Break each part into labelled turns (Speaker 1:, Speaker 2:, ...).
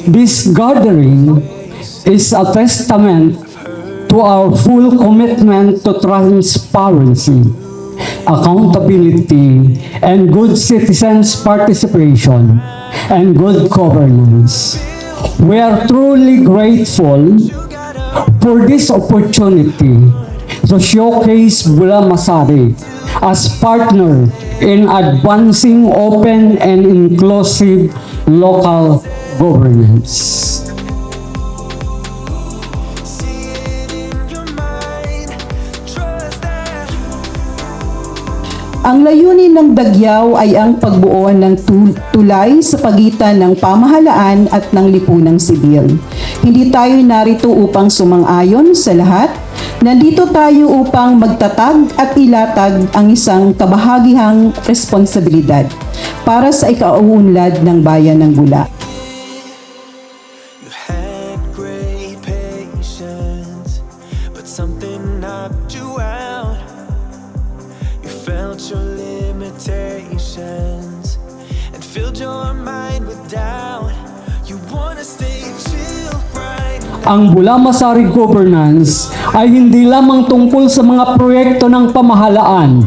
Speaker 1: This gathering is a testament to our full commitment to transparency, accountability, and good citizens' participation and good governance. We are truly grateful for this opportunity to showcase Bula Masari as partner in advancing open and inclusive local governance.
Speaker 2: Ang layunin ng Dagyaw ay ang pagbuo ng tulay sa pagitan ng pamahalaan at ng lipunang sibil. Hindi tayo narito upang sumang-ayon sa lahat. Nandito tayo upang magtatag at ilatag ang isang kabahagihang responsibilidad para sa ikauunlad ng bayan ng Bula.
Speaker 3: You had great patience, but something knocked you out. You felt your limitations and filled your mind with doubt. You wanna stay chill right now.
Speaker 1: Ang Bula Masari Governance ay hindi lamang tungkol sa mga proyekto ng pamahalaan.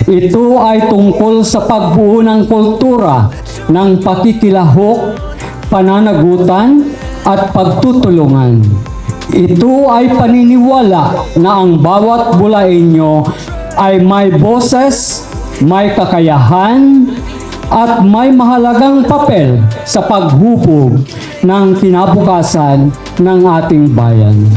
Speaker 1: Ito ay tungkol sa pagbuo ng kultura ng pakikilahok, pananagutan, at pagtutulungan. Ito ay paniniwala na ang bawat Bulaenyo ay may boses, may kakayahan, at may mahalagang papel sa paghubog ng kinabukasan ng ating bayan.